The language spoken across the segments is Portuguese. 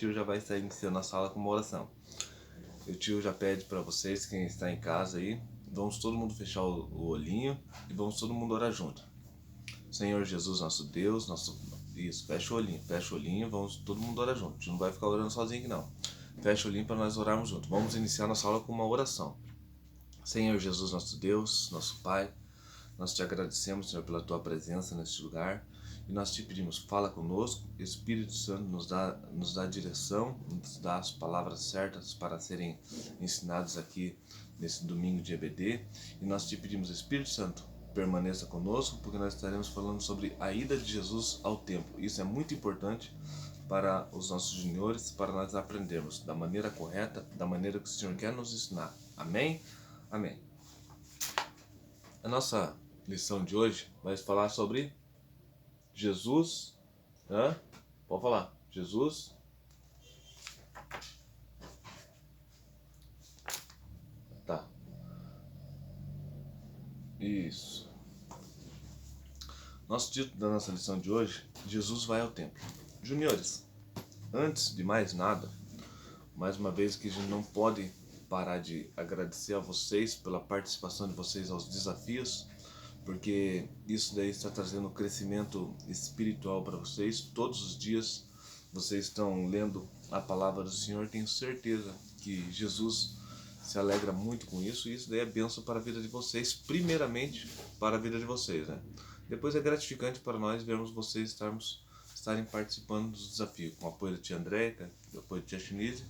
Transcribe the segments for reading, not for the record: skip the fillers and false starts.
tio já vai estar iniciando a sala com uma oração. E o tio já pede para vocês, quem está em casa aí, vamos todo mundo fechar o olhinho e vamos todo mundo orar junto. Senhor Jesus, nosso Deus, Isso, fecha o olhinho, vamos todo mundo orar junto. A gente não vai ficar orando sozinho aqui não. Fecha o olhinho para nós orarmos junto. Vamos iniciar nossa aula com uma oração. Senhor Jesus, nosso Deus, nosso Pai, nós te agradecemos, Senhor, pela tua presença neste lugar. E nós te pedimos, fala conosco, Espírito Santo nos dá direção, nos dá as palavras certas para serem ensinadas aqui nesse domingo de EBD. E nós te pedimos, Espírito Santo, permaneça conosco, porque nós estaremos falando sobre a ida de Jesus ao templo. Isso é muito importante para os nossos juniores, para nós aprendermos da maneira correta, da maneira que o Senhor quer nos ensinar. Amém? Amém. A nossa lição de hoje vai falar sobre Jesus. Pode falar. Jesus. Tá. Isso. Nosso título da nossa lição de hoje: Jesus vai ao templo. Juniores, antes de mais nada, mais uma vez que a gente não pode parar de agradecer a vocês pela participação de vocês aos desafios, porque isso daí está trazendo crescimento espiritual para vocês. Todos os dias vocês estão lendo a palavra do Senhor. Tenho certeza que Jesus se alegra muito com isso, e isso daí é bênção para a vida de vocês, primeiramente para a vida de vocês, né? Depois é gratificante para nós vermos vocês estarem participando dos desafios, com o apoio da tia Andréia, com o apoio da tia Chinise,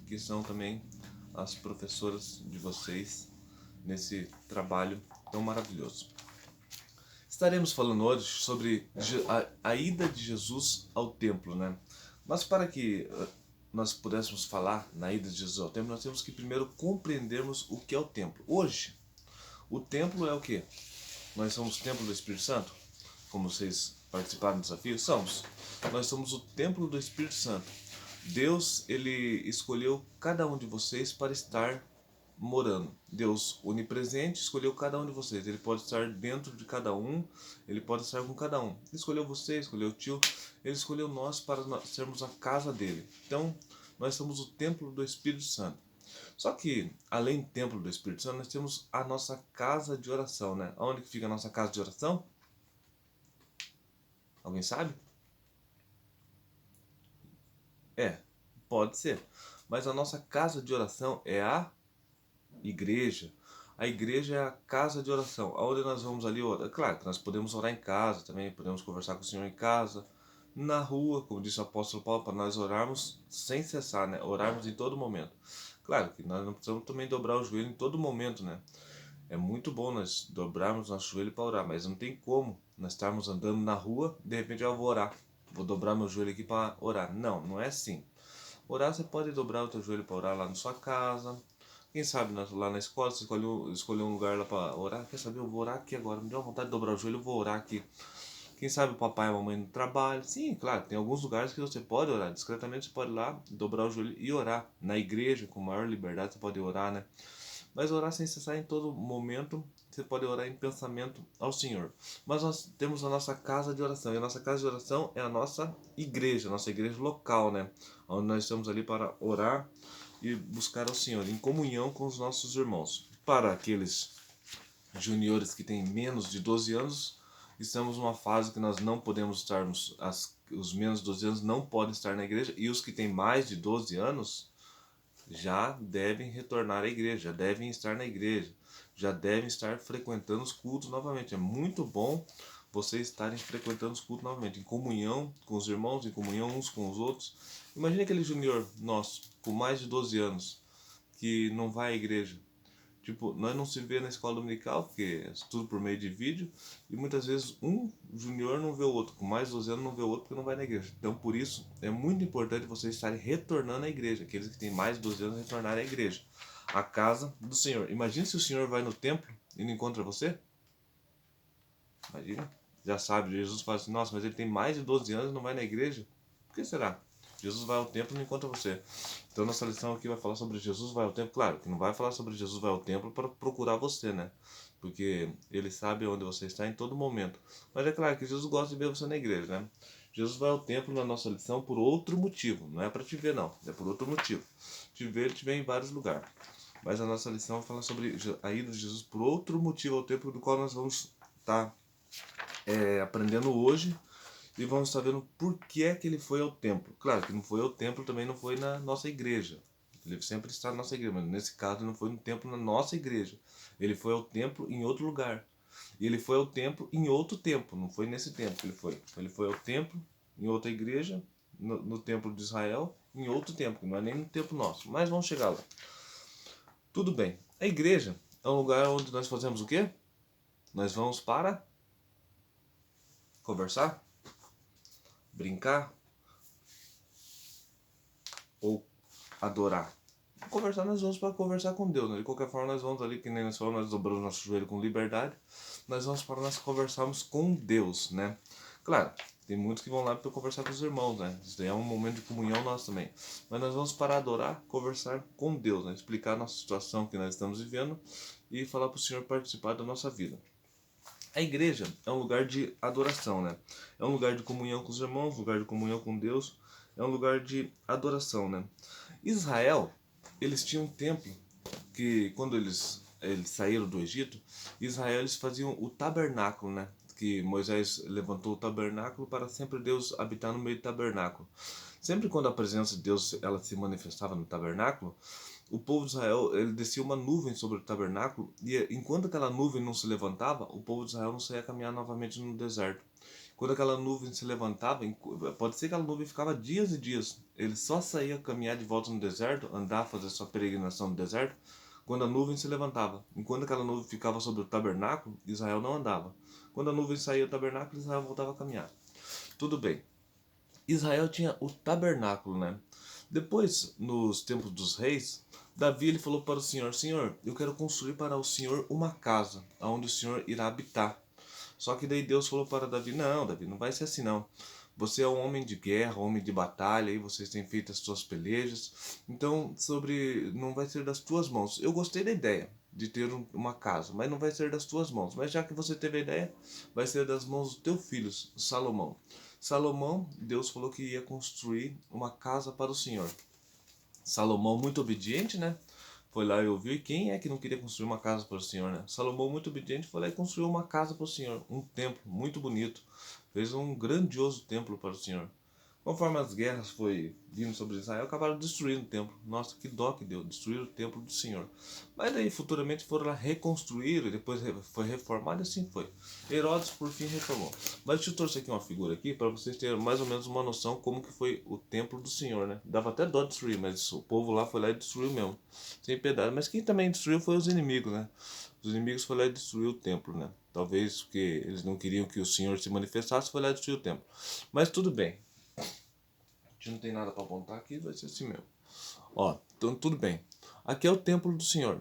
que são também as professoras de vocês nesse trabalho tão maravilhoso. Estaremos falando hoje sobre a ida de Jesus ao templo, né? Mas para que nós pudéssemos falar na ida de Jesus ao templo, nós temos que primeiro compreendermos o que é o templo. Hoje, o templo é o quê? Nós somos o templo do Espírito Santo? Como vocês participaram do desafio? Somos. Nós somos o templo do Espírito Santo. Deus, ele escolheu cada um de vocês para estar morando. Deus onipresente escolheu cada um de vocês. Ele pode estar dentro de cada um, ele pode estar com cada um. Ele escolheu você, escolheu o tio, ele escolheu nós para sermos a casa dele. Então, nós somos o templo do Espírito Santo. Só que, além do templo do Espírito Santo, nós temos a nossa casa de oração, né? Onde que fica a nossa casa de oração? Alguém sabe? Pode ser. Mas a nossa casa de oração é a igreja. A igreja é a casa de oração, onde nós vamos ali orar. Claro que nós podemos orar em casa também, podemos conversar com o Senhor em casa, na rua, como disse o apóstolo Paulo, para nós orarmos sem cessar, né? Orarmos em todo momento. Claro que nós não precisamos também dobrar o joelho em todo momento, né? É muito bom nós dobrarmos nosso joelho para orar, mas não tem como nós estarmos andando na rua, de repente eu vou orar, vou dobrar meu joelho aqui para orar. Não, não é assim. Orar, você pode dobrar o teu joelho para orar lá na sua casa. Quem sabe lá na escola você escolheu um lugar lá para orar. Quer saber? Eu vou orar aqui agora. Me deu vontade de dobrar o joelho, eu vou orar aqui. Quem sabe o papai e a mamãe no trabalho. Sim, claro, tem alguns lugares que você pode orar. Discretamente você pode ir lá, dobrar o joelho e orar. Na igreja, com maior liberdade, você pode orar, né? Mas orar sem cessar em todo momento, você pode orar em pensamento ao Senhor. Mas nós temos a nossa casa de oração. E a nossa casa de oração é a nossa igreja local, né? Onde nós estamos ali para orar e buscar ao Senhor, em comunhão com os nossos irmãos. Para aqueles juniores que têm menos de 12 anos, estamos numa fase que nós não podemos estarmos, os menos de 12 anos não podem estar na igreja, e os que têm mais de 12 anos já devem retornar à igreja, já devem estar na igreja, já devem estar frequentando os cultos novamente. É muito bom vocês estarem frequentando os cultos novamente, em comunhão com os irmãos, em comunhão uns com os outros. Imagine aquele junior nosso, com mais de 12 anos, que não vai à igreja. Tipo, nós não se vê na escola dominical, porque é tudo por meio de vídeo, e muitas vezes um junior não vê o outro, com mais de 12 anos não vê o outro porque não vai na igreja. Então, por isso, é muito importante vocês estarem retornando à igreja, aqueles que têm mais de 12 anos retornarem à igreja, a casa do Senhor. Imagine se o Senhor vai no templo e não encontra você. Imagina, já sabe, Jesus fala assim, nossa, mas ele tem mais de 12 anos e não vai na igreja? Por que será? Jesus vai ao templo e não encontra você. Então nossa lição aqui vai falar sobre Jesus vai ao templo. Claro que não vai falar sobre Jesus vai ao templo para procurar você, né? Porque ele sabe onde você está em todo momento. Mas é claro que Jesus gosta de ver você na igreja, né? Jesus vai ao templo na nossa lição por outro motivo. Não é para te ver, não. É por outro motivo. Te ver, ele te vê em vários lugares. Mas a nossa lição fala sobre a ida de Jesus por outro motivo ao templo, do qual nós vamos estar aprendendo hoje. E vamos estar vendo por que é que ele foi ao templo. Claro que não foi ao templo, também não foi na nossa igreja. Ele sempre está na nossa igreja, mas nesse caso não foi no templo na nossa igreja. Ele foi ao templo em outro lugar. E ele foi ao templo em outro templo, não foi nesse templo que ele foi. Ele foi ao templo em outra igreja, no templo de Israel, em outro templo, que não é nem no templo nosso. Mas vamos chegar lá. Tudo bem. A igreja é um lugar onde nós fazemos o quê? Nós vamos para conversar, brincar ou adorar. Conversar, nós vamos para conversar com Deus, né? De qualquer forma, nós vamos ali, que nem nós falamos, nós dobramos nosso joelho com liberdade, nós vamos para nós conversarmos com Deus, né? Claro, tem muitos que vão lá para conversar com os irmãos, né? Isso daí é um momento de comunhão nosso também. Mas nós vamos para adorar, conversar com Deus, né? Explicar a nossa situação que nós estamos vivendo e falar para o Senhor participar da nossa vida. A igreja é um lugar de adoração, né? É um lugar de comunhão com os irmãos, um lugar de comunhão com Deus, é um lugar de adoração, né? Israel, eles tinham um templo que quando eles saíram do Egito, Israel eles faziam o tabernáculo, né? Que Moisés levantou o tabernáculo para sempre Deus habitar no meio do tabernáculo. Sempre quando a presença de Deus ela se manifestava no tabernáculo, o povo de Israel ele descia uma nuvem sobre o tabernáculo e enquanto aquela nuvem não se levantava, o povo de Israel não saía caminhar novamente no deserto. Quando aquela nuvem se levantava, pode ser que aquela nuvem ficava dias e dias. Ele só saía caminhar de volta no deserto, andar, fazer sua peregrinação no deserto, quando a nuvem se levantava. Enquanto aquela nuvem ficava sobre o tabernáculo, Israel não andava. Quando a nuvem saía do tabernáculo, Israel voltava a caminhar. Tudo bem. Israel tinha o tabernáculo, né? Depois, nos tempos dos reis, Davi ele falou para o Senhor: Senhor, eu quero construir para o Senhor uma casa, onde o Senhor irá habitar. Só que daí Deus falou para Davi: não, Davi, não vai ser assim não. Você é um homem de guerra, homem de batalha, e vocês têm feito as suas pelejas. Então, não vai ser das tuas mãos. Eu gostei da ideia de ter uma casa, mas não vai ser das tuas mãos. Mas já que você teve a ideia, vai ser das mãos do teu filho, Salomão. Salomão, Deus falou que ia construir uma casa para o Senhor. Salomão, muito obediente, né? Foi lá e ouviu. E quem é que não queria construir uma casa para o Senhor, né? Salomão, muito obediente, foi lá e construiu uma casa para o Senhor. Um templo muito bonito. Fez um grandioso templo para o Senhor. Conforme as guerras foi vindo sobre Israel, acabaram destruindo o templo. Nossa, que dó que deu, destruir o templo do Senhor. Mas daí futuramente foram lá reconstruir, e depois foi reformado e assim foi. Herodes por fim reformou. Mas deixa eu trouxe aqui uma figura aqui para vocês terem mais ou menos uma noção como que foi o templo do Senhor, né? Dava até dó destruir, mas o povo lá foi lá e destruiu mesmo, sem piedade. Mas quem também destruiu foi os inimigos, né? Os inimigos foram lá e destruiu o templo, né? Talvez porque eles não queriam que o Senhor se manifestasse, foi lá e destruiu o templo. Mas tudo bem. A gente não tem nada para apontar aqui, vai ser assim mesmo. Ó, então tudo bem. Aqui é o templo do Senhor.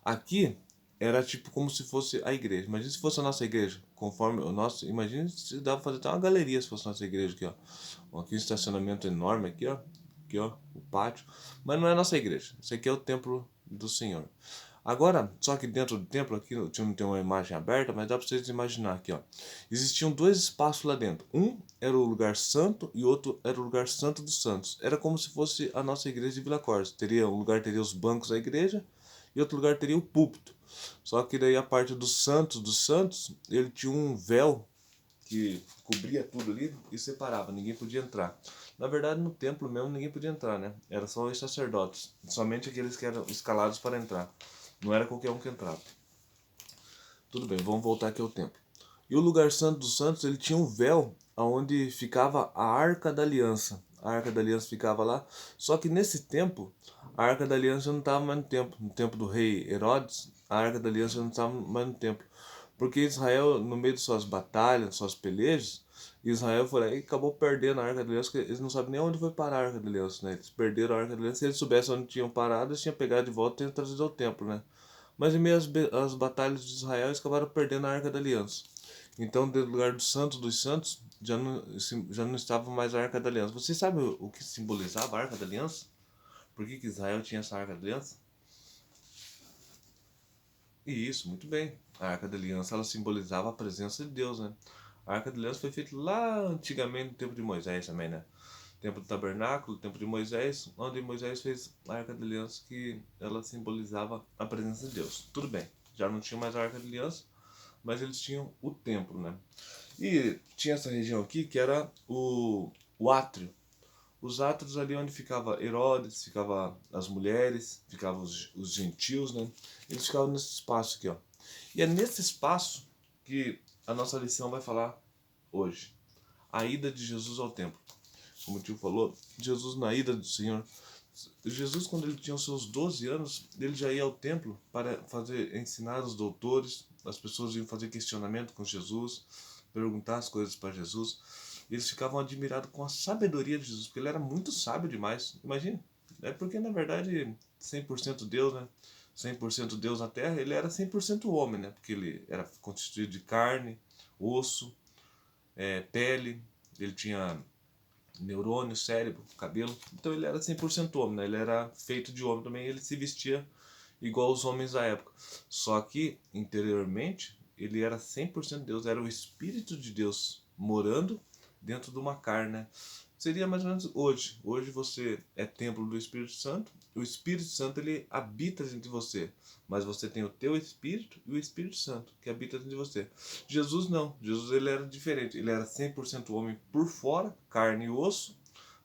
Aqui era tipo como se fosse a igreja. Imagina se fosse a nossa igreja, conforme o nosso. Imagina se dava pra fazer até uma galeria se fosse a nossa igreja aqui, ó. Aqui um estacionamento enorme aqui, ó. Aqui, ó, o pátio. Mas não é a nossa igreja. Isso aqui é o templo do Senhor. Agora, só que dentro do templo, aqui não tem uma imagem aberta, mas dá para vocês imaginar aqui, ó. Existiam dois espaços lá dentro. Um era o lugar santo e outro era o lugar santo dos santos. Era como se fosse a nossa igreja de Vila Corsa. Um lugar teria os bancos da igreja e outro lugar teria o púlpito. Só que daí a parte dos santos, ele tinha um véu que cobria tudo ali e separava, ninguém podia entrar. Na verdade, no templo mesmo ninguém podia entrar, né? Era só os sacerdotes, somente aqueles que eram escalados para entrar. Não era qualquer um que entrava. Tudo bem, vamos voltar aqui ao templo. E o lugar santo dos santos, ele tinha um véu onde ficava a Arca da Aliança. A Arca da Aliança ficava lá. Só que nesse tempo, a Arca da Aliança não estava mais no templo. No tempo do rei Herodes, a Arca da Aliança não estava mais no templo. Porque Israel, no meio de suas batalhas, suas pelejas, Israel foi lá e acabou perdendo a Arca da Aliança, porque eles não sabem nem onde foi parar a Arca da Aliança, né? Eles perderam a Arca da Aliança, se eles soubessem onde tinham parado, eles tinham pegado de volta e tinham trazido ao templo, né? Mas em meio às batalhas de Israel, eles acabaram perdendo a Arca da Aliança. Então, do lugar do Santo dos Santos, já não estava mais a Arca da Aliança. Você sabe o que simbolizava a Arca da Aliança? Por que Israel tinha essa Arca da Aliança? E isso, muito bem. A Arca da Aliança ela simbolizava a presença de Deus, né? A Arca da Aliança foi feita lá antigamente, no tempo de Moisés também, né? Tempo do Tabernáculo, tempo de Moisés, onde Moisés fez a Arca da Aliança, que ela simbolizava a presença de Deus. Tudo bem, já não tinha mais a Arca da Aliança, mas eles tinham o templo, né? E tinha essa região aqui que era o átrio. Os átrios ali onde ficava Herodes, ficava as mulheres, ficavam os gentios, né? Eles ficavam nesse espaço aqui, ó. E é nesse espaço que a nossa lição vai falar hoje. A ida de Jesus ao templo. Como o tio falou, Jesus na ida do Senhor. Jesus, quando ele tinha os seus 12 anos, ele já ia ao templo para ensinar os doutores, as pessoas iam fazer questionamento com Jesus, perguntar as coisas para Jesus. Eles ficavam admirados com a sabedoria de Jesus, porque ele era muito sábio demais. Imagina, é porque na verdade 100% Deus, né? 100% Deus na terra, ele era 100% homem, né? Porque ele era constituído de carne, osso, pele, ele tinha neurônio, cérebro, cabelo. Então ele era 100% homem, né? Ele era feito de homem também, ele se vestia igual os homens da época. Só que, interiormente, ele era 100% Deus, era o Espírito de Deus morando dentro de uma carne, né? Seria mais ou menos hoje. Hoje você é templo do Espírito Santo. O Espírito Santo ele habita dentro de você, mas você tem o teu Espírito e o Espírito Santo que habita dentro de você. Jesus não. Jesus ele era diferente. Ele era 100% homem por fora, carne e osso,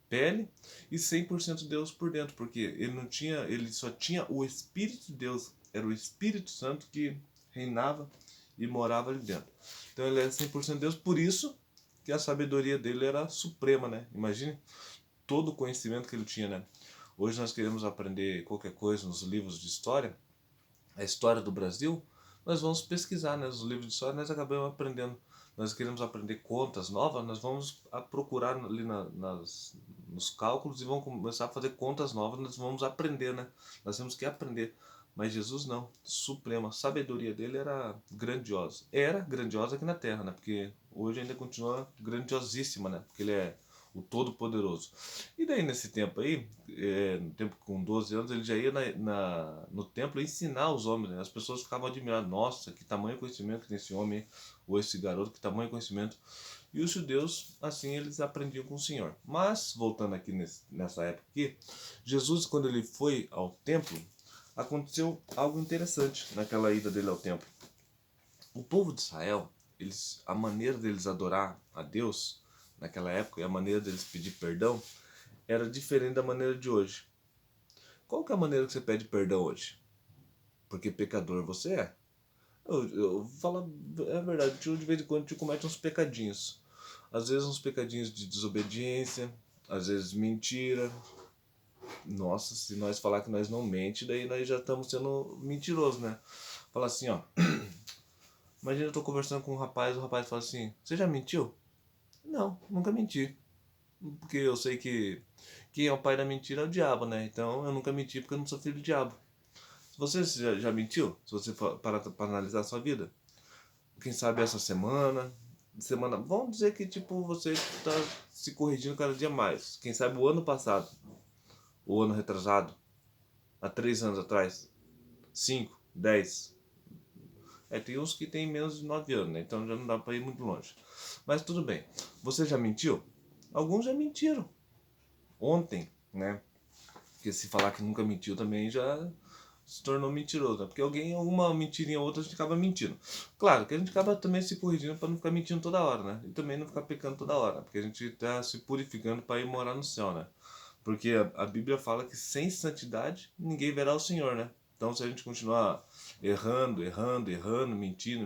pele, e 100% Deus por dentro, porque ele não tinha, ele só tinha o Espírito de Deus, era o Espírito Santo que reinava e morava ali dentro. Então ele era 100% Deus, por isso que a sabedoria dele era suprema, né? Imagine todo o conhecimento que ele tinha, né? Hoje nós queremos aprender qualquer coisa nos livros de história, a história do Brasil, nós vamos pesquisar, né? Nos livros de história nós acabamos aprendendo. Nós queremos aprender contas novas, nós vamos procurar ali nos cálculos e vamos começar a fazer contas novas, nós vamos aprender, né? Nós temos que aprender. Mas Jesus não, supremo, a sabedoria dele era grandiosa. Era grandiosa aqui na Terra, né? Porque hoje ainda continua grandiosíssima, né? Porque ele é o Todo-Poderoso. E daí nesse tempo aí, no tempo com 12 anos, ele já ia no templo ensinar os homens, né? As pessoas ficavam admiradas, nossa, que tamanho conhecimento que tem esse homem, ou esse garoto, que tamanho conhecimento. E os judeus, assim, eles aprendiam com o Senhor. Mas, voltando aqui nessa época aqui, Jesus, quando ele foi ao templo, aconteceu algo interessante naquela ida dele ao templo. O povo de Israel, a maneira deles adorar a Deus naquela época e a maneira deles pedir perdão era diferente da maneira de hoje. Qual que é a maneira que você pede perdão hoje? Porque pecador você é. Eu falo, é verdade, de vez em quando a gente comete uns pecadinhos. Às vezes uns pecadinhos de desobediência, às vezes mentira. Nossa, se nós falar que nós não mente, daí nós já estamos sendo mentirosos, né? Falar assim, ó. Imagina eu tô conversando com um rapaz, o rapaz fala assim, você já mentiu? Não, nunca menti. Porque eu sei que quem é o pai da mentira é o diabo, né? Então eu nunca menti porque eu não sou filho do diabo. Você já mentiu? Se você parar para analisar a sua vida? Quem sabe essa semana, vamos dizer que tipo você está se corrigindo cada dia mais. Quem sabe o ano passado, o ano retrasado, há 3 anos atrás, 5, 10. Tem uns que tem menos de 9 anos, né? Então já não dá para ir muito longe. Mas tudo bem. Você já mentiu? Alguns já mentiram. Ontem, né? Porque se falar que nunca mentiu também já se tornou mentiroso, né? Porque alguma mentirinha ou outra, a gente acaba mentindo. Claro que a gente acaba também se corrigindo para não ficar mentindo toda hora, né? E também não ficar pecando toda hora, porque a gente está se purificando para ir morar no céu, né? Porque a Bíblia fala que sem santidade ninguém verá o Senhor, né? Então se a gente continuar errando, mentindo,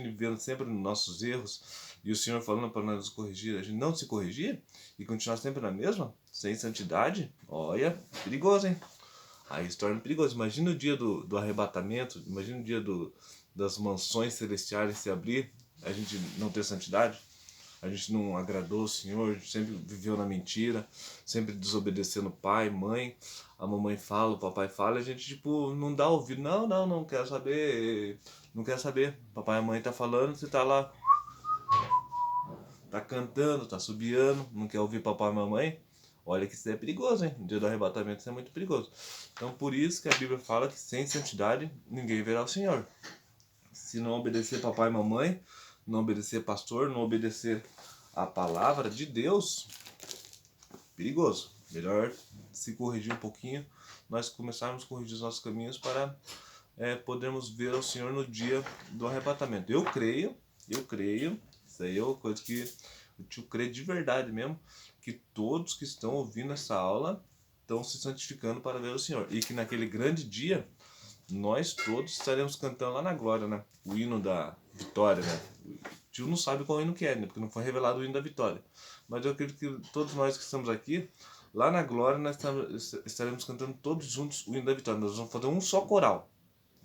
vivendo sempre nos nossos erros, e o Senhor falando para nós nos corrigir, a gente não se corrigir e continuar sempre na mesma, sem santidade, olha, perigoso, hein? Aí se torna perigoso. Imagina o dia do arrebatamento, imagina o dia das mansões celestiais se abrir, a gente não ter santidade, a gente não agradou o Senhor, a gente sempre viveu na mentira, sempre desobedecendo pai, mãe, a mamãe fala, o papai fala, e a gente tipo não dá ouvido, não quero saber, não quero saber, papai e mãe tá falando, você tá lá, tá cantando, tá subiando, não quer ouvir papai e mamãe. Olha que isso é perigoso, hein? No dia do arrebatamento isso é muito perigoso. Então por isso que a Bíblia fala que sem santidade ninguém verá o Senhor. Se não obedecer papai e mamãe, não obedecer pastor, não obedecer a palavra de Deus, perigoso. Melhor se corrigir um pouquinho, nós começarmos a corrigir os nossos caminhos para podermos ver o Senhor no dia do arrebatamento. Eu creio, isso aí é uma coisa que eu creio de verdade mesmo, que todos que estão ouvindo essa aula estão se santificando para ver o Senhor. E que naquele grande dia, nós todos estaremos cantando lá na glória, né? O hino da vitória, né? O tio não sabe qual hino que é, né? Porque não foi revelado o hino da vitória. Mas eu acredito que todos nós que estamos aqui, lá na glória, nós estaremos cantando todos juntos o hino da vitória. Nós vamos fazer um só coral.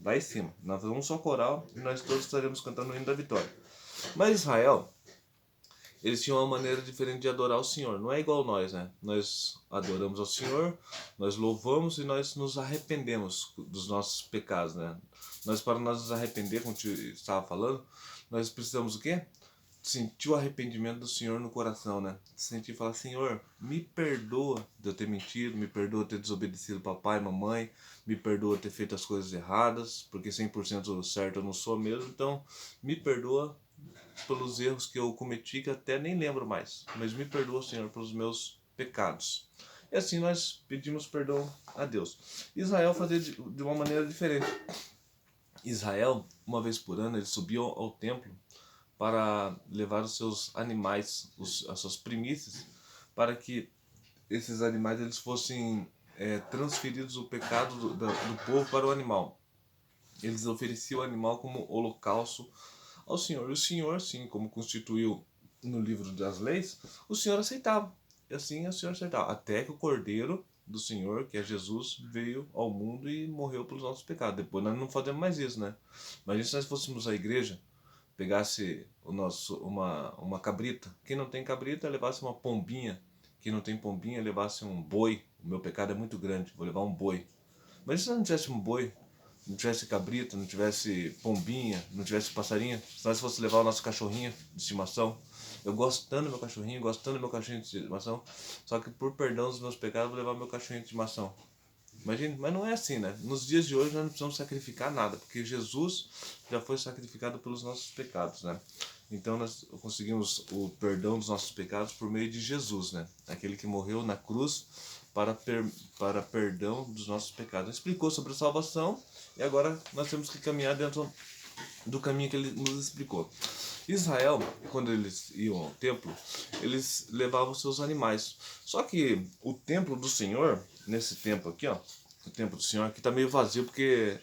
Lá em cima. Nós vamos um só coral e nós todos estaremos cantando o hino da vitória. Mas Israel, eles tinham uma maneira diferente de adorar o Senhor. Não é igual nós, né? Nós adoramos ao Senhor, nós louvamos e nós nos arrependemos dos nossos pecados, né? Para nós nos arrepender, como eu estava falando, nós precisamos o quê? Sentir o arrependimento do Senhor no coração, né? Sentir e falar, Senhor, me perdoa de eu ter mentido, me perdoa de ter desobedecido papai e mamãe, me perdoa de ter feito as coisas erradas, porque 100% certo eu não sou mesmo, então me perdoa pelos erros que eu cometi, que até nem lembro mais, mas me perdoa, Senhor, pelos meus pecados. E assim nós pedimos perdão a Deus. Israel fazia de uma maneira diferente. Israel, uma vez por ano, ele subia ao templo para levar os seus animais, as suas primícias, para que esses animais eles fossem transferidos o pecado do povo para o animal. Eles ofereciam o animal como holocausto ao Senhor. E o Senhor, sim, como constituiu no livro das leis, o Senhor aceitava. E assim o Senhor aceitava. Até que o Cordeiro do Senhor, que é Jesus, veio ao mundo e morreu pelos nossos pecados. Depois nós não fazemos mais isso, né? Mas se nós fôssemos à igreja, pegasse uma cabrita. Quem não tem cabrita, levasse uma pombinha. Quem não tem pombinha, levasse um boi. O meu pecado é muito grande, vou levar um boi. Mas se não tivesse um boi, não tivesse cabrito, não tivesse pombinha, não tivesse passarinho, se nós fosse levar o nosso cachorrinho de estimação, eu gosto tanto do meu cachorrinho, gosto tanto do meu cachorrinho de estimação, só que por perdão dos meus pecados, eu vou levar meu cachorrinho de estimação. Imagina, mas não é assim, né? Nos dias de hoje nós não precisamos sacrificar nada, porque Jesus já foi sacrificado pelos nossos pecados, né? Então nós conseguimos o perdão dos nossos pecados por meio de Jesus, né? Aquele que morreu na cruz para perdão dos nossos pecados. Ele explicou sobre a salvação e agora nós temos que caminhar dentro do caminho que ele nos explicou. Israel, quando eles iam ao templo, eles levavam seus animais. Só que o templo do Senhor, nesse templo aqui, ó, o templo do Senhor aqui tá meio vazio porque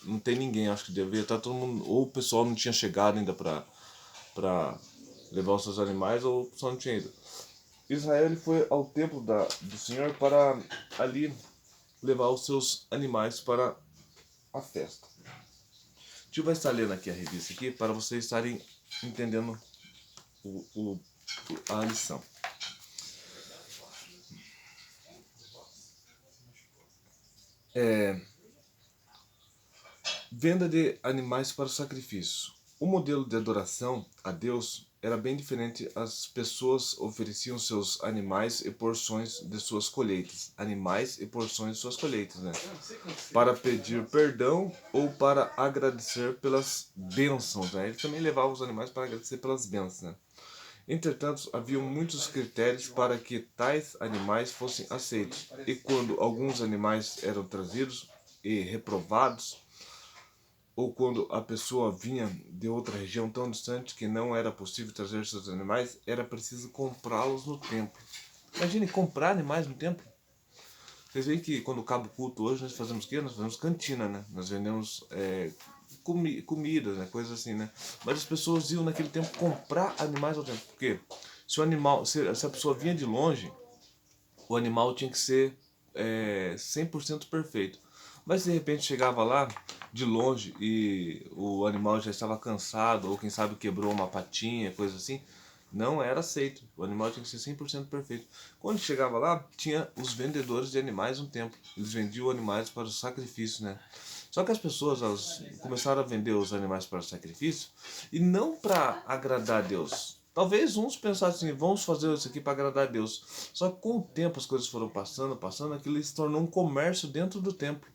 não tem ninguém, acho que deveria estar todo mundo, ou o pessoal não tinha chegado ainda para levar os seus animais, ou o pessoal não tinha ido. Israel ele foi ao templo do Senhor para ali levar os seus animais para a festa. O tio vai estar lendo aqui a revista aqui para vocês estarem entendendo a lição. Venda de animais para sacrifício. O modelo de adoração a Deus era bem diferente. As pessoas ofereciam seus animais e porções de suas colheitas. Animais e porções de suas colheitas, né? Para pedir perdão ou para agradecer pelas bênçãos, né? Ele também levava os animais para agradecer pelas bênçãos, né? Entretanto, havia muitos critérios para que tais animais fossem aceitos. E quando alguns animais eram trazidos e reprovados, ou quando a pessoa vinha de outra região tão distante que não era possível trazer seus animais, era preciso comprá-los no templo. Imagine comprar animais no templo. Vocês veem que quando acaba o culto hoje, nós fazemos o quê? Nós fazemos cantina, né? Nós vendemos comidas, né? Coisas assim, né? Mas as pessoas iam naquele tempo comprar animais ao templo. Por quê? Se a pessoa vinha de longe, o animal tinha que ser 100% perfeito. Mas se de repente chegava lá de longe e o animal já estava cansado, ou quem sabe quebrou uma patinha, coisa assim, não era aceito. O animal tinha que ser 100% perfeito. Quando chegava lá, tinha os vendedores de animais no templo. Eles vendiam animais para o sacrifício, né? Só que as pessoas elas começaram a vender os animais para o sacrifício e não para agradar a Deus. Talvez uns pensassem assim, vamos fazer isso aqui para agradar a Deus. Só que com o tempo as coisas foram passando, aquilo se tornou um comércio dentro do templo.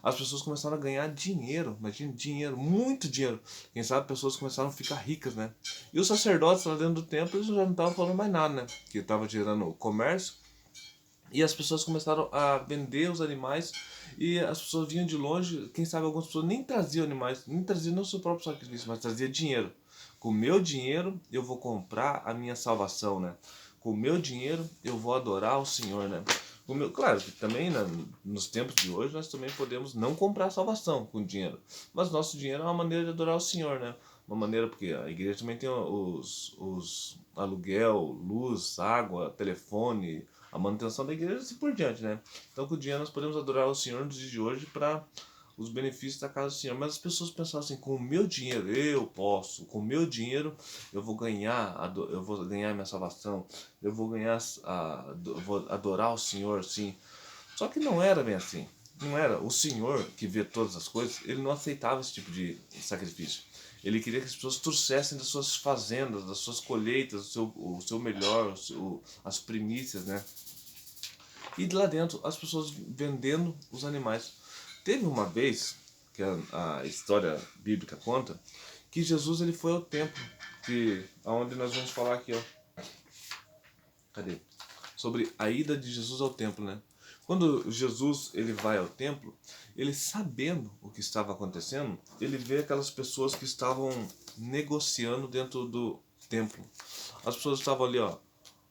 as pessoas começaram a ganhar dinheiro, imagina, dinheiro, muito dinheiro. Quem sabe pessoas começaram a ficar ricas, né? E os sacerdotes lá dentro do templo, eles já não estavam falando mais nada, né? Que estava gerando comércio. E as pessoas começaram a vender os animais e as pessoas vinham de longe, quem sabe algumas pessoas nem traziam animais, nem traziam não o seu próprio sacrifício, mas trazia dinheiro. Com o meu dinheiro eu vou comprar a minha salvação, né? Com o meu dinheiro eu vou adorar o Senhor, né? Claro que também, né, nos tempos de hoje nós também podemos não comprar a salvação com dinheiro, mas nosso dinheiro é uma maneira de adorar o Senhor, né? Uma maneira, porque a igreja também tem os aluguel, luz, água, telefone, a manutenção da igreja e assim por diante, né? Então com o dinheiro nós podemos adorar o Senhor nos dias de hoje para os benefícios da casa do Senhor. Mas as pessoas pensavam assim, com o meu dinheiro eu posso, com o meu dinheiro eu vou ganhar minha salvação, eu vou ganhar, eu vou adorar o Senhor, sim. Só que não era bem assim. Não era. O Senhor, que vê todas as coisas, ele não aceitava esse tipo de sacrifício. Ele queria que as pessoas trouxessem das suas fazendas, das suas colheitas, o seu melhor, as primícias, né? E de lá dentro, as pessoas vendendo os animais. Teve uma vez, que a história bíblica conta, que Jesus ele foi ao templo, aonde nós vamos falar aqui, ó. Cadê? Sobre a ida de Jesus ao templo, né? Quando Jesus ele vai ao templo, ele sabendo o que estava acontecendo, ele vê aquelas pessoas que estavam negociando dentro do templo. As pessoas estavam ali, ó.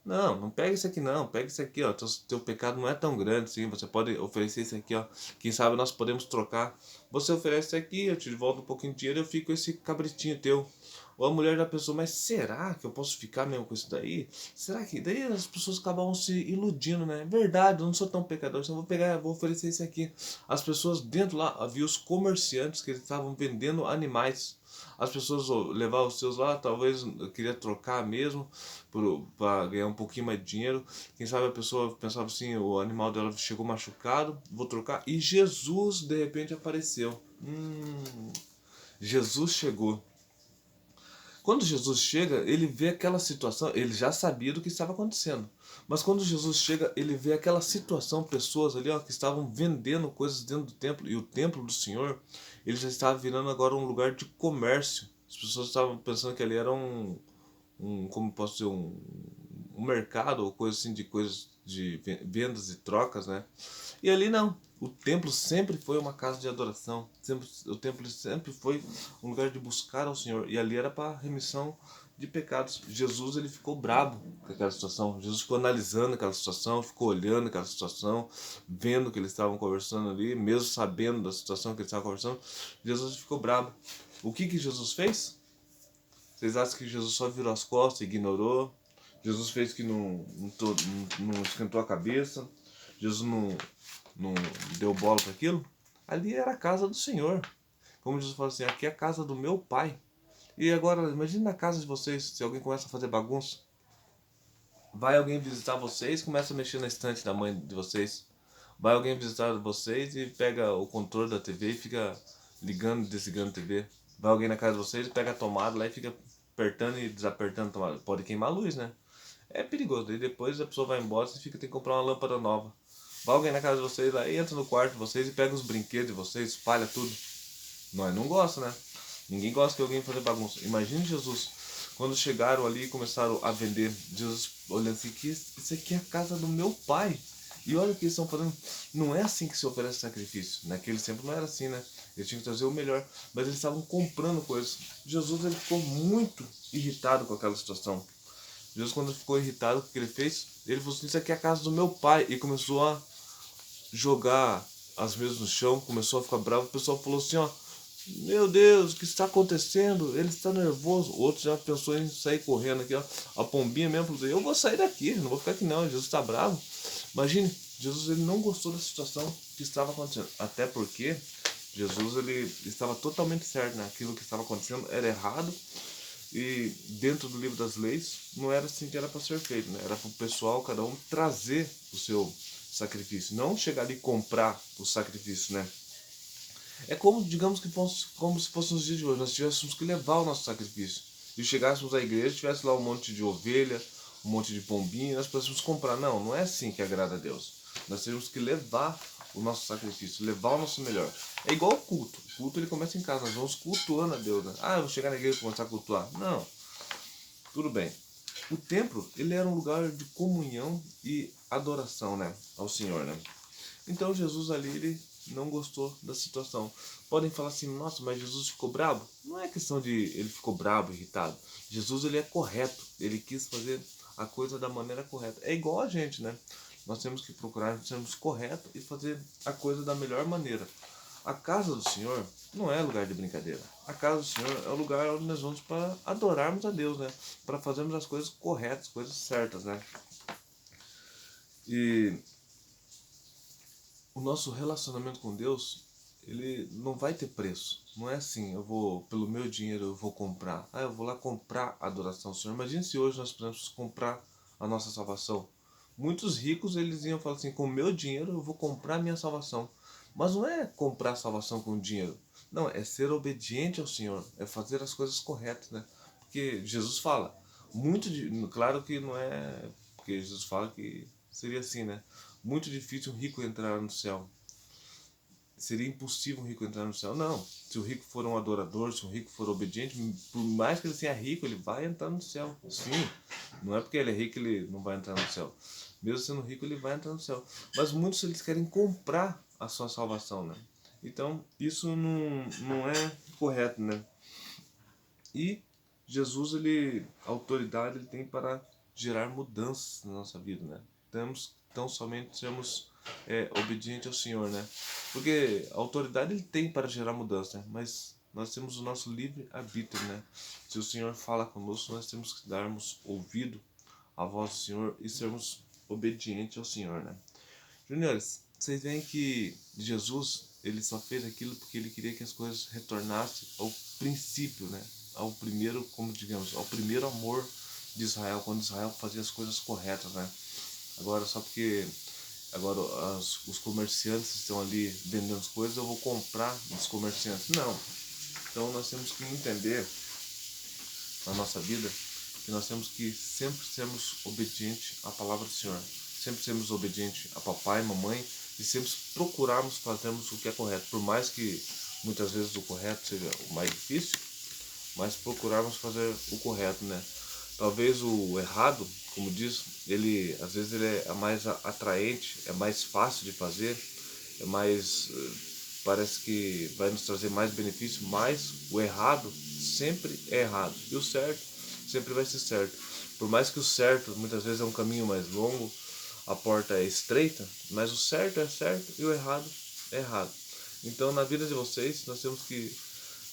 Não, não pega isso aqui não, pega isso aqui, ó. Teu pecado não é tão grande assim, você pode oferecer isso aqui, ó. Quem sabe nós podemos trocar. Você oferece isso aqui, eu te volto um pouquinho de dinheiro e eu fico com esse cabritinho teu. Ou a mulher da pessoa, mas será que eu posso ficar mesmo com isso daí? Será que. Daí as pessoas acabavam se iludindo, né? É verdade, eu não sou tão pecador, então eu vou pegar, vou oferecer isso aqui. As pessoas dentro lá, havia os comerciantes que eles estavam vendendo animais. As pessoas levavam os seus lá, talvez queria trocar mesmo, para ganhar um pouquinho mais de dinheiro. Quem sabe a pessoa pensava assim, o animal dela chegou machucado, vou trocar. E Jesus de repente apareceu. Jesus chegou. Quando Jesus chega, ele vê aquela situação, ele já sabia do que estava acontecendo. Mas quando Jesus chega, ele vê aquela situação, pessoas ali ó, que estavam vendendo coisas dentro do templo. E o templo do Senhor, ele já estava virando agora um lugar de comércio. As pessoas estavam pensando que ali era como posso dizer, um mercado ou coisa assim de coisas de vendas e trocas, né? E ali não. O templo sempre foi uma casa de adoração. O templo sempre foi um lugar de buscar ao Senhor. E ali era para remissão de pecados. Jesus ele ficou bravo com aquela situação. Jesus ficou analisando aquela situação, ficou olhando aquela situação, vendo o que eles estavam conversando ali, mesmo sabendo da situação que eles estavam conversando. Jesus ficou bravo. O que Jesus fez? Vocês acham que Jesus só virou as costas, ignorou? Jesus fez que não esquentou a cabeça? Jesus não deu bola para aquilo? Ali era a casa do Senhor. Como Jesus falou assim, aqui é a casa do meu Pai. E agora, imagine na casa de vocês, se alguém começa a fazer bagunça. Vai alguém visitar vocês e começa a mexer na estante da mãe de vocês. Vai alguém visitar vocês e pega o controle da TV e fica ligando e desligando a TV. Vai alguém na casa de vocês e pega a tomada lá e fica apertando e desapertando a tomada. Pode queimar a luz, né? É perigoso. E depois a pessoa vai embora e tem que comprar uma lâmpada nova. Vai alguém na casa de vocês lá e entra no quarto de vocês e pega os brinquedos de vocês, espalha tudo. Nós não gosta, né? Ninguém gosta que alguém faça bagunça. Imagine Jesus, quando chegaram ali e começaram a vender, Jesus olhando assim, isso aqui é a casa do meu Pai. E olha o que eles estão fazendo. Não é assim que se oferece sacrifício. Naquele tempo não era assim, né? Eles tinham que trazer o melhor. Mas eles estavam comprando coisas. Jesus ele ficou muito irritado com aquela situação. Jesus, quando ficou irritado com o que ele fez, ele falou assim, isso aqui é a casa do meu Pai. E começou a jogar as mesas no chão, começou a ficar bravo. O pessoal falou assim, ó, meu Deus, o que está acontecendo? Ele está nervoso. O outro já pensou em sair correndo aqui, ó. A pombinha mesmo falou, eu vou sair daqui, não vou ficar aqui não, Jesus está bravo. Imagine, Jesus ele não gostou da situação que estava acontecendo. Até porque Jesus ele estava totalmente certo, né? Aquilo que estava acontecendo era errado. E dentro do livro das leis, não era assim que era para ser feito, né? Era para o pessoal, cada um, trazer o seu sacrifício. Não chegar ali e comprar o sacrifício, né? É como, digamos que como se fosse nos dias de hoje, nós tivéssemos que levar o nosso sacrifício. E chegássemos à igreja, tivesse lá um monte de ovelha, um monte de pombinha, nós pudéssemos comprar. Não, não é assim que agrada a Deus. Nós temos que levar o nosso sacrifício, levar o nosso melhor. É igual o culto. O culto ele começa em casa, nós vamos cultuando a Deus, né? Ah, eu vou chegar na igreja e começar a cultuar. Não, tudo bem. O templo, ele era um lugar de comunhão e adoração, né, ao Senhor, né? Então Jesus ali, ele não gostou da situação. Podem falar assim, nossa, mas Jesus ficou bravo? Não é questão de ele ficou bravo, irritado. Jesus, ele é correto. Ele quis fazer a coisa da maneira correta. É igual a gente, né? Nós temos que procurar sermos corretos e fazer a coisa da melhor maneira. A casa do Senhor não é lugar de brincadeira. A casa do Senhor é o lugar onde nós vamos para adorarmos a Deus, né? Para fazermos as coisas corretas, coisas certas, né? E o nosso relacionamento com Deus, ele não vai ter preço. Não é assim, eu vou, pelo meu dinheiro, eu vou comprar. Ah, eu vou lá comprar a adoração ao Senhor. Imagine se hoje nós pudermos comprar a nossa salvação. Muitos ricos, eles iam falar assim, com o meu dinheiro eu vou comprar a minha salvação. Mas não é comprar a salvação com dinheiro. Não, é ser obediente ao Senhor. É fazer as coisas corretas, né? Porque Jesus fala, claro que não é, porque Jesus fala que seria assim, né? Muito difícil um rico entrar no céu. Seria impossível um rico entrar no céu. Não. Se o rico for um adorador, se o rico for obediente, por mais que ele seja rico, ele vai entrar no céu. Sim. Não é porque ele é rico que ele não vai entrar no céu. Mesmo sendo rico, ele vai entrar no céu. Mas muitos eles querem comprar a sua salvação, né? Então, isso não é correto, né? E Jesus, ele, a autoridade ele tem para gerar mudanças na nossa vida, né? Temos tão somente sermos obedientes ao Senhor, né? Porque a autoridade ele tem para gerar mudança, né? Mas nós temos o nosso livre arbítrio, né? Se o Senhor fala conosco, nós temos que darmos ouvido à voz do Senhor e sermos obedientes ao Senhor, né? Juniores, vocês veem que Jesus, ele só fez aquilo porque ele queria que as coisas retornassem ao princípio, né? Ao primeiro, como digamos, ao primeiro amor de Israel, quando Israel fazia as coisas corretas, né? Agora, só porque agora os comerciantes estão ali vendendo as coisas, eu vou comprar dos comerciantes. Não. Então nós temos que entender na nossa vida que nós temos que sempre sermos obedientes à palavra do Senhor. Sempre sermos obedientes a papai, mamãe e sempre procurarmos fazermos o que é correto. Por mais que muitas vezes o correto seja o mais difícil, mas procurarmos fazer o correto, né? Talvez o errado, como diz, ele às vezes ele é mais atraente, é mais fácil de fazer, é mais parece que vai nos trazer mais benefício, mas o errado sempre é errado e o certo sempre vai ser certo. Por mais que o certo muitas vezes é um caminho mais longo, a porta é estreita, mas o certo é certo e o errado é errado. Então na vida de vocês nós temos que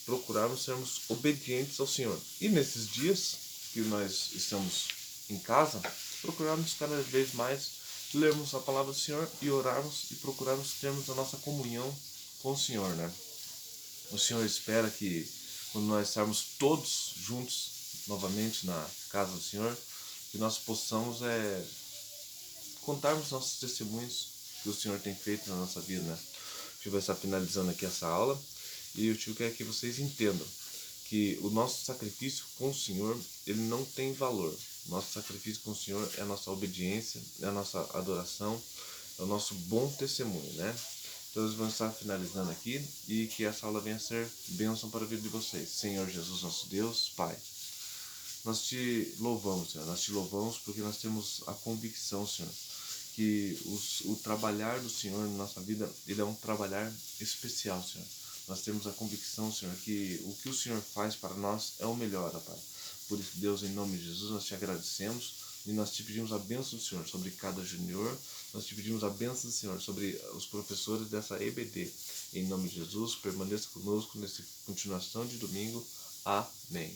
procurarmos sermos obedientes ao Senhor. E nesses dias que nós estamos em casa, procurarmos cada vez mais lermos a palavra do Senhor e orarmos e procurarmos termos a nossa comunhão com o Senhor, né? O Senhor espera que quando nós estarmos todos juntos novamente na casa do Senhor, que nós possamos contarmos nossos testemunhos que o Senhor tem feito na nossa vida, né? O Tio vai estar finalizando aqui essa aula e o Tio quer que vocês entendam que o nosso sacrifício com o Senhor, ele não tem valor. Nosso sacrifício com o Senhor é a nossa obediência, é a nossa adoração, é o nosso bom testemunho, né? Então, nós vamos estar finalizando aqui e que essa aula venha a ser bênção para a vida de vocês. Senhor Jesus, nosso Deus, Pai, nós te louvamos, Senhor. Nós te louvamos porque nós temos a convicção, Senhor, que o trabalhar do Senhor na nossa vida, ele é um trabalhar especial, Senhor. Nós temos a convicção, Senhor, que o que o Senhor faz para nós é o melhor, ó Pai. Por isso, Deus, em nome de Jesus, nós te agradecemos e nós te pedimos a bênção do Senhor sobre cada junior. Nós te pedimos a bênção do Senhor sobre os professores dessa EBD. Em nome de Jesus, permaneça conosco nessa continuação de domingo. Amém.